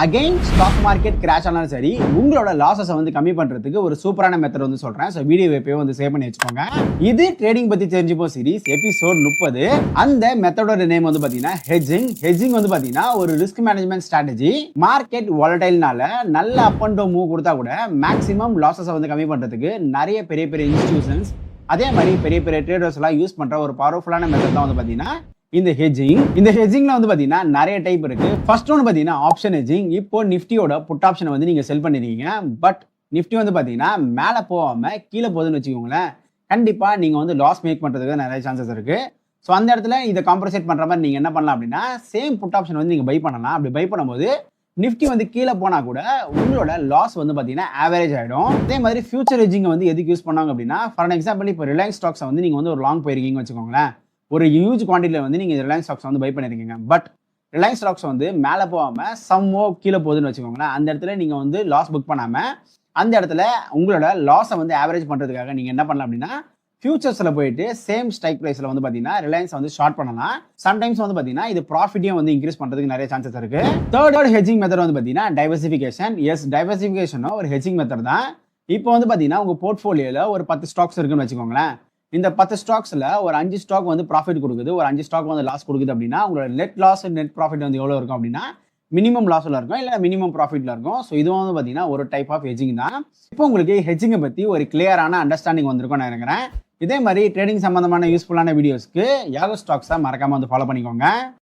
Again stock market crash ஆனாலும் சரி உங்களோட லாஸஸை வந்து கம்மி பண்றதுக்கு ஒரு சூப்பரான மெத்தட் வந்து சொல்றேன். ஸோ வீடியோ எப்பயோ வந்து சேவ் பண்ணி வச்சுக்கோங்க. இது ட்ரேடிங் பத்தி தெரிஞ்சுப்போம் சீரிஸ் எபிசோட் 30. அந்த மெத்தடோட நேம் வந்து பாத்தீங்கன்னா ஹெட்ஜிங் வந்து பாத்தீங்கன்னா ஒரு ரிஸ்க் மேனேஜ்மெண்ட் ஸ்ட்ராட்டஜி. மார்க்கெட் வாலடைல்னால நல்ல அப் அண்ட் டவுன் மூவ் கொடுத்தா கூட மேக்ஸிமம் லாஸஸை வந்து கம்மி பண்றதுக்கு நிறைய பெரிய பெரிய இன்ஸ்டிடியூஷன்ஸ் அதே மாதிரி பெரிய பெரிய ட்ரேடர்ஸ் எல்லாம் யூஸ் பண்ற ஒரு பவர்ஃபுல்லான மெத்தட் தான் வந்து பாத்தீங்கன்னா இந்த ஹெட்ஜிங்ல வந்து பாத்தீங்கன்னா நிறைய டைப் இருக்கு. ஃபர்ஸ்ட் ஒன்று பாத்தீங்கன்னா ஆப்ஷன் ஹெட்ஜிங். இப்போ நிஃப்டியோட புட் ஆப்ஷனை வந்து நீங்க செல் பண்ணிருக்கீங்க. பட் நிஃப்டி வந்து பாத்தீங்கன்னா மேல போகாம கீழே போகுதுன்னு வச்சுக்கோங்களேன், கண்டிப்பா நீங்க வந்து லாஸ் மேக் பண்றதுக்கு நிறைய சான்சஸ் இருக்கு. ஸோ அந்த இடத்துல இதை காம்பன்சேட் பண்ற மாதிரி நீங்க என்ன பண்ணலாம் அப்படின்னா சேம் புட் ஆப்ஷன் வந்து நீங்க பை பண்ணலாம். அப்படி பை பண்ணும்போது நிஃப்டி வந்து கீழே போனா கூட உங்களோட லாஸ் வந்து பாத்தீங்கன்னா ஆவரேஜ் ஆயிடும். அதே மாதிரி ஃபியூச்சர் ஹெட்ஜிங் வந்து எதுக்கு யூஸ் பண்ணாங்க அப்படின்னா ஃபார் எக்ஸாம்பிள் இப்போ ரிலையன்ஸ் ஸ்டாக்ஸ் வந்து நீங்க வந்து ஒரு லாங் போயிருக்கீங்கன்னு வச்சுக்கோங்களேன். ஒரு ஹியூஜ் குவான்டிட்டியில் வந்து நீங்கள் ரிலையன்ஸ் ஸ்டாக்ஸ் வந்து பை பண்ணியிருக்கீங்க. பட் ரிலையன்ஸ் ஸ்டாக்ஸ் வந்து மேலே போகாமல் சம்மோ கீழே போகுதுன்னு வச்சுக்கோங்களேன். அந்த இடத்துல நீங்கள் வந்து லாஸ் புக் பண்ணாமல் அந்த இடத்துல உங்களோட லாஸை வந்து ஆவரேஜ் பண்ணுறதுக்காக நீங்கள் என்ன பண்ணலாம் அப்படின்னா ஃபியூச்சர்ஸில் போயிட்டு சேம் ஸ்ட்ரைக் ப்ரைஸில் வந்து பார்த்தீங்கன்னா ரிலையன்ஸ் வந்து ஷார்ட் பண்ணலாம். சம்டைம்ஸ் வந்து பார்த்தீங்கன்னா இது ப்ராஃபிட்டையும் வந்து இன்க்ரீஸ் பண்ணுறதுக்கு நிறைய சான்சஸ் இருக்கு. தேர்ட் ஹெட்ஜிங் மெத்தட் வந்து பார்த்தீங்கன்னா டைவர்சிஃபிகேஷன். எஸ், டைவர்சிஃபிகேஷனும் ஒரு ஹெட்ஜிங் மெத்தட் தான். இப்போ வந்து பார்த்தீங்கன்னா உங்கள் போர்ட்ஃபோலியோவில் ஒரு 10 ஸ்டாக்ஸ் இருக்குன்னு வச்சுக்கோங்களேன். இந்த 10 ஸ்டாக்ஸ்ல ஒரு 5 ஸ்டாக் வந்து ப்ராஃபிட் கொடுக்குது, ஒரு 5 ஸ்டாக் வந்து லாஸ் கொடுக்குது அப்படின்னா உங்களோட நெட் லாஸ் நெட் ப்ராஃபிட் வந்து எவ்வளோ இருக்கும் அப்படின்னா மினிமம் லாஸ்ல இருக்கும் இல்லை மினிமம் ப்ராஃபிட்ல இருக்கும். ஸோ இதுவும் வந்து பார்த்தீங்கன்னா ஒரு டைப் ஆஃப் ஹெட்ஜிங் தான். இப்போ உங்களுக்கு ஹெட்ஜிங்கை பற்றி ஒரு கிளியரான அண்டர்ஸ்டாண்டிங் வந்திருக்கும் நான் நினைக்கிறேன். இதே மாதிரி ட்ரேடிங் சம்பந்தமான யூஸ்ஃபுல்லான வீடியோஸ்க்கு யாகோ ஸ்டாக்ஸை மறக்காம வந்து ஃபாலோ பண்ணிக்கோங்க.